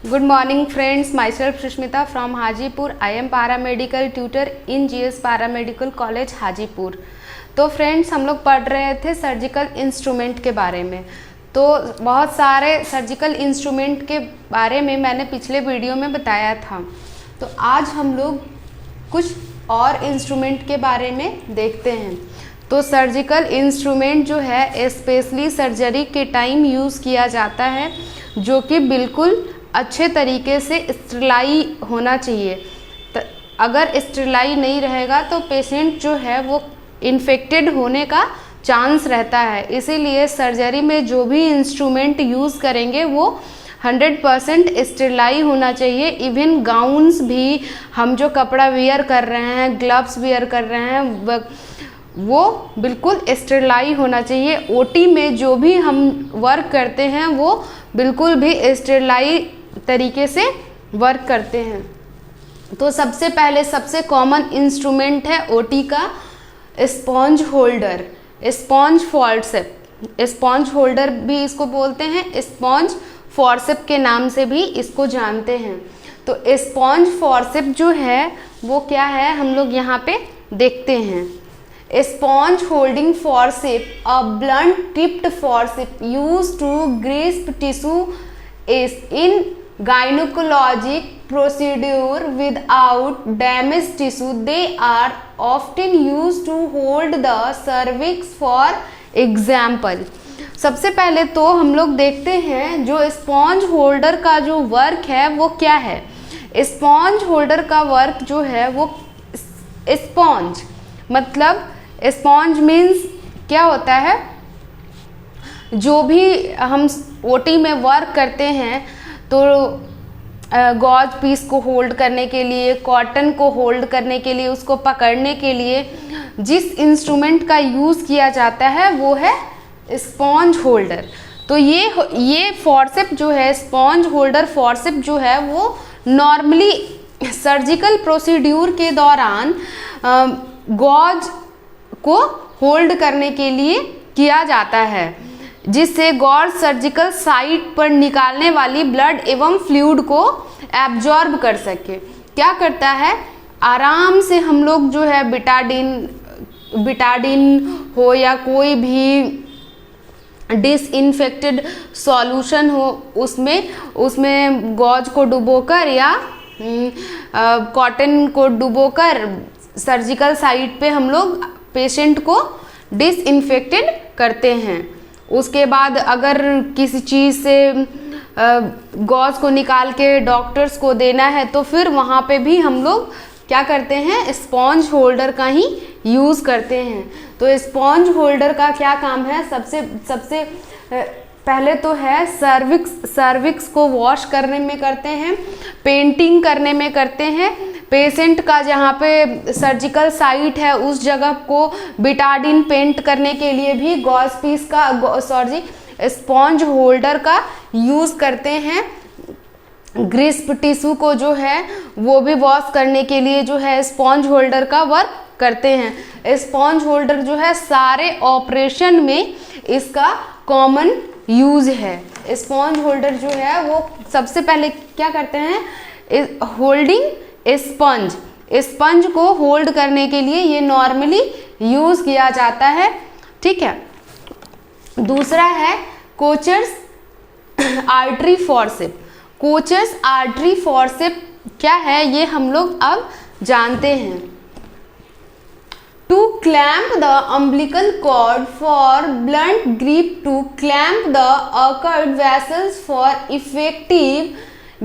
Good morning friends, myself Sushmita from Hajipur. I am paramedical tutor in GS Paramedical College Hajipur. तो friends हम लोग पढ़ रहे थे सर्जिकल इंस्ट्रूमेंट के बारे में. तो बहुत सारे सर्जिकल इंस्ट्रूमेंट के बारे में मैंने पिछले वीडियो में बताया था. तो आज हम लोग कुछ और इंस्ट्रूमेंट के बारे में देखते हैं. तो सर्जिकल इंस्ट्रूमेंट जो है स्पेशली सर्जरी के टाइम यूज़ किया जाता है, जो कि बिल्कुल अच्छे तरीके से स्टेरिलाई होना चाहिए. अगर स्टेरिलाई नहीं रहेगा तो पेशेंट जो है वो इन्फेक्टेड होने का चांस रहता है. इसीलिए सर्जरी में जो भी इंस्ट्रूमेंट यूज़ करेंगे वो 100% स्टेरिलाई होना चाहिए. इवन गाउन्स भी हम जो कपड़ा वियर कर रहे हैं, ग्लव्स वियर कर रहे हैं, वो बिल्कुल स्टेरिलाई होना चाहिए. ओटी में जो भी हम वर्क करते हैं वो बिल्कुल भी स्टेरिलाई तरीके से वर्क करते हैं. तो सबसे पहले सबसे कॉमन इंस्ट्रूमेंट है ओटी का sponge holder, sponge forceps. Sponge holder भी इसको बोलते हैं, स्पॉन्ज फॉर्सेप के नाम से भी इसको जानते हैं. तो स्पॉन्ज फॉर्सेप जो है वो क्या है हम लोग यहाँ पे देखते हैं. Sponge holding forceps, a blunt tipped forceps used to grasp tissue is in gynecologic procedure without damaged tissue. They are often used to hold the cervix for example. सबसे पहले तो हम लोग देखते हैं जो स्पॉन्ज होल्डर का जो वर्क है वो क्या है. स्पॉन्ज होल्डर का वर्क जो है वो स्पॉन्ज मतलब स्पॉन्ज मीन्स क्या होता है, जो भी हम ओटी में वर्क करते हैं तो गॉज पीस को होल्ड करने के लिए, कॉटन को होल्ड करने के लिए, उसको पकड़ने के लिए जिस इंस्ट्रूमेंट का यूज़ किया जाता है वो है स्पॉन्ज होल्डर. तो ये फॉर्सेप जो है, स्पॉन्ज होल्डर फॉर्सेप जो है वो नॉर्मली सर्जिकल प्रोसीड्यूर के दौरान गॉज को होल्ड करने के लिए किया जाता है, जिससे गॉज सर्जिकल साइट पर निकालने वाली ब्लड एवं फ्लूइड को एब्जॉर्ब कर सके. क्या करता है, आराम से हम लोग जो है बिटाडिन हो या कोई भी डिसइंफेक्टेड सॉल्यूशन हो, उसमें गॉज को डुबोकर या कॉटन को डुबोकर सर्जिकल साइट पे हम लोग पेशेंट को डिसइंफेक्टेड करते हैं. उसके बाद अगर किसी चीज़ से गॉज को निकाल के डॉक्टर्स को देना है तो फिर वहाँ पे भी हम लोग क्या करते हैं, स्पॉन्ज होल्डर का ही यूज़ करते हैं. तो स्पॉन्ज होल्डर का क्या काम है, सबसे पहले तो है सर्विक्स को वॉश करने में करते हैं, पेंटिंग करने में करते हैं. पेशेंट का जहाँ पे सर्जिकल साइट है उस जगह को बिटाडिन पेंट करने के लिए भी गॉज पीस का स्पॉन्ज होल्डर का यूज़ करते हैं. ग्रिस्प टिश्यू को जो है वो भी वॉश करने के लिए जो है स्पॉन्ज होल्डर का वर्क करते हैं. स्पॉन्ज होल्डर जो है सारे ऑपरेशन में इसका कॉमन यूज है. स्पॉन्ज होल्डर जो है वो सबसे पहले क्या करते हैं, होल्डिंग स्पंज को होल्ड करने के लिए ये नॉर्मली यूज किया जाता है. ठीक है. दूसरा है Kocher's artery forceps. Coachers artery forceps क्या है ये हम लोग अब जानते हैं. To clamp the umbilical cord for blunt grip, to clamp the arcuate vessels for effective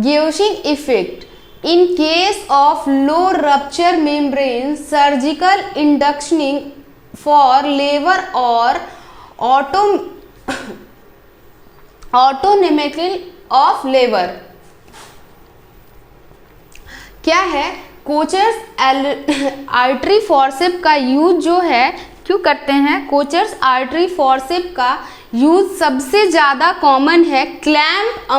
gauching effect. In case of low rupture membrane, surgical inductioning for lever or autonomical of lever. क्या है, Kocher's artery forceps का use जो है क्यों करते हैं, coachers artery forceps का use सबसे ज़्यादा कॉमन है क्लैम्प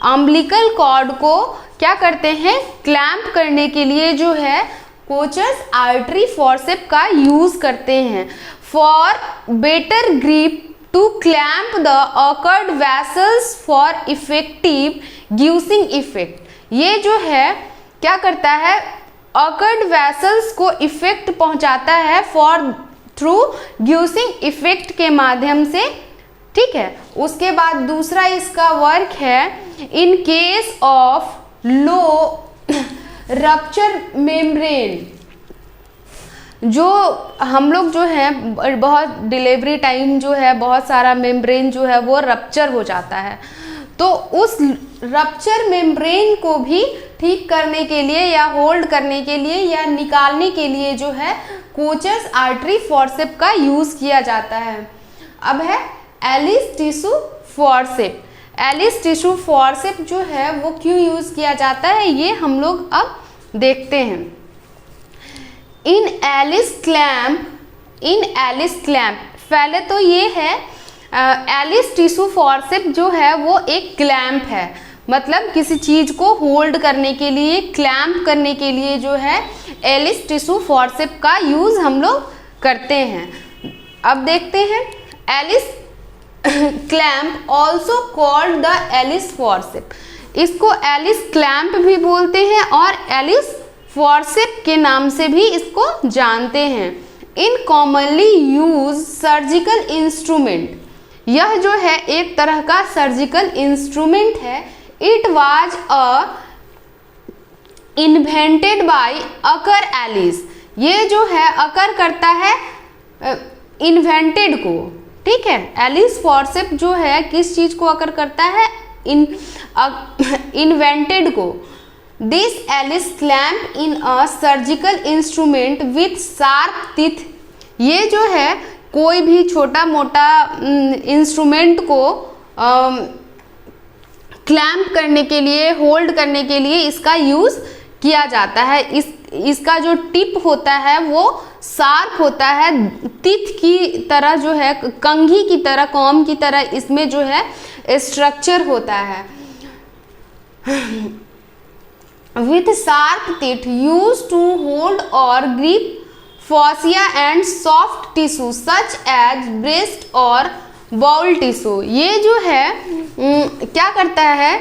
अम्बिलिकल कॉर्ड को क्या करते हैं, क्लैम्प करने के लिए जो है कोचर्स आर्टरी फॉर्सेप का यूज करते हैं. For better grip to clamp the awkward vessels for effective guessing effect. ये जो है क्या करता है, अकर्ड वेसल्स को इफेक्ट पहुंचाता है फॉर थ्रू ग्यूसिंग इफेक्ट के माध्यम से, ठीक है। उसके बाद दूसरा इसका वर्क है, in case of low rupture membrane, जो हम लोग जो है बहुत डिलीवरी टाइम जो है बहुत सारा मेम्ब्रेन जो है वो रप्चर हो जाता है, तो उस रप्चर मेम्ब्रेन को भी ठीक करने के लिए या होल्ड करने के लिए या निकालने के लिए जो है कोचस आर्टरी फॉर्सेप का यूज किया जाता है। अब है Allis tissue forceps. Allis tissue forceps जो है वो क्यों यूज किया जाता है ये हम लोग अब देखते हैं। इन एलिस क्लैम्प, पहले तो ये है एलिस टिश्यू फॉर्सेप जो है वो एक क्लैम्प है, मतलब किसी चीज को होल्ड करने के लिए, क्लैम्प करने के लिए जो है एलिस टिश्यू फॉर्सेप का यूज हम लोग करते हैं। अब देखते हैं Allis clamp also called the Allis forceps. इसको एलिस क्लैम्प भी बोलते हैं और एलिस फॉर्सेप के नाम से भी इसको जानते हैं। In commonly use surgical instrument, यह जो है एक तरह का सर्जिकल इंस्ट्रूमेंट है। It was invented by Oscar Allis, ये जो है अकर करता है इन्वेंटेड को, ठीक है। एलिस फॉर्सेप जो है किस चीज को अकर करता है, इन्वेंटेड को। This Allis clamp in a surgical instrument with sharp teeth, ये जो है कोई भी छोटा मोटा इंस्ट्रूमेंट को क्लैम्प करने के लिए, होल्ड करने के लिए इसका यूज किया जाता है। इसका जो टिप होता है वो शार्प होता है, टीथ की तरह जो है, कंघी की तरह, कॉम की तरह इसमें जो है स्ट्रक्चर होता है। With sharp teeth use to hold और grip fascia and soft tissue such as breast और बाउल टिश्यू। ये जो है क्या करता है,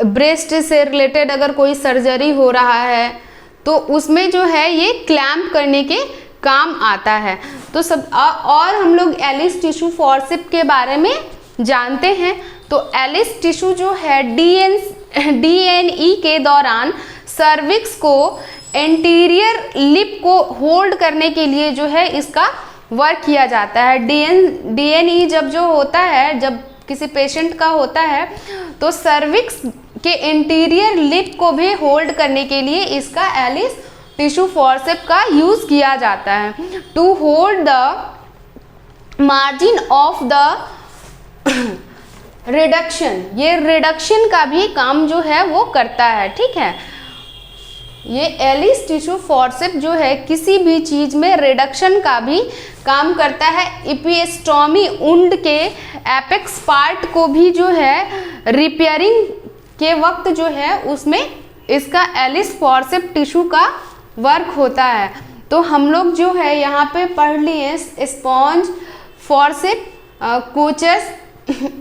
ब्रेस्ट से रिलेटेड अगर कोई सर्जरी हो रहा है तो उसमें जो है ये क्लैम्प करने के काम आता है। तो सब और हम लोग एलिस टिश्यू फॉर्सेप के बारे में जानते हैं। तो एलिस टिश्यू जो है डीएनई के दौरान सर्विक्स को, एंटीरियर लिप को होल्ड करने के लिए जो है इसका वर्क किया जाता है। डीएनई जब जो होता है, जब किसी पेशेंट का होता है तो सर्विक्स के एंटीरियर लिप को भी होल्ड करने के लिए इसका एलिस टिश्यू फॉर्सेप का यूज किया जाता है। To hold the margin of the reduction, ये रिडक्शन का भी काम जो है वो करता है, ठीक है। ये एलिस टिश्यू फॉर्सेप जो है किसी भी चीज में रिडक्शन का भी काम करता है। इपिस्टोमी, उंड के एपेक्स पार्ट को भी जो है रिपेयरिंग के वक्त जो है उसमें इसका एलिस फॉर्सेप टिश्यू का वर्क होता है। तो हम लोग जो है यहाँ पे पढ़ लिए sponge forceps, Kochas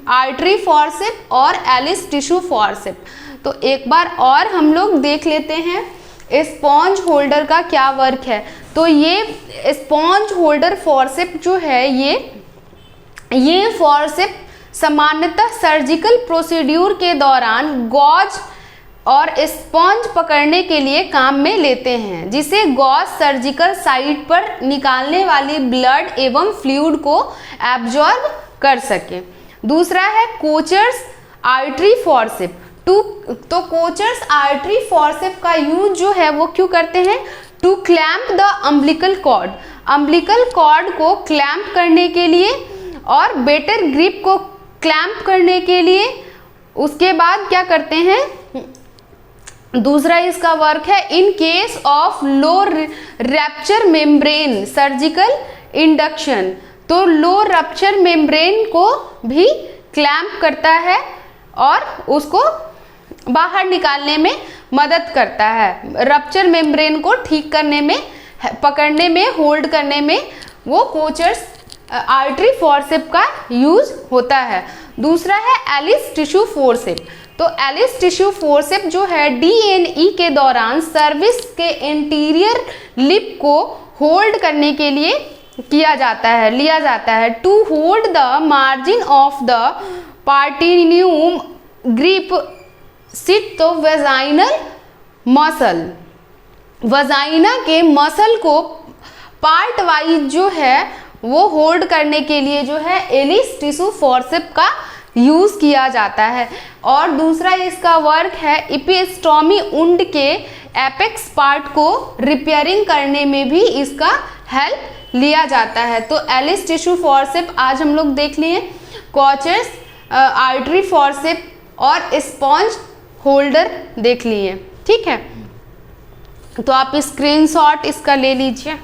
artery forceps और एलिस टिश्यू फॉर्सेप। तो एक बार और हम लोग देख लेते हैं स्पॉन्ज होल्डर का क्या वर्क है। तो ये स्पॉन्ज होल्डर फॉर्सेप जो है ये फॉर्सेप सामान्यतः सर्जिकल प्रोसीड्यूर के दौरान गॉज और स्पॉन्ज पकड़ने के लिए काम में लेते हैं, जिसे गॉज सर्जिकल साइट पर निकालने वाली ब्लड एवं फ्लूइड को एब्जॉर्ब कर सके। दूसरा है कोचर्स आर्टरी फॉर्सेप। तो कोचर्स आर्टरी फॉर्सेप का यूज जो है वो क्यों करते हैं, to clamp the umbilical cord, umbilical cord को क्लैम्प करने के लिए और बेटर ग्रिप को क्लैम्प करने के लिए। उसके बाद क्या करते हैं, दूसरा इसका वर्क है in case of low rupture membrane surgical induction. तो लो रप्चर मेम्ब्रेन को भी क्लैम्प करता है और उसको बाहर निकालने में मदद करता है। रप्चर मेम्ब्रेन को ठीक करने में, पकड़ने में, होल्ड करने में वो कोचर्स आर्टरी फोर्सेप का यूज होता है। दूसरा है एलिस टिश्यू फोर्सेप। तो एलिस टिश्यू फोर्सेप जो है DNE के दौरान सर्विस के इंटीरियर लिप को होल्ड करने के लिए लिया जाता है to hold the margin of the peritoneum grip sit. तो वेजाइनल मसल, वजाइना के मसल को पार्ट वाइज जो है वो होल्ड करने के लिए जो है एलिस टिश्यू फोर्सेप का यूज किया जाता है। और दूसरा इसका वर्क है इपिस्टोमी वुंड के एपेक्स पार्ट को रिपेयरिंग करने में भी इसका हेल्प लिया जाता है। तो एलिस टिश्यू फोर्सेप आज हम लोग देख लिए, कॉचेस, आर्टरी फोर्सेप और स्पॉन्ज होल्डर देख लिए। ठीक है, तो आप स्क्रीनशॉट इसका ले लीजिए।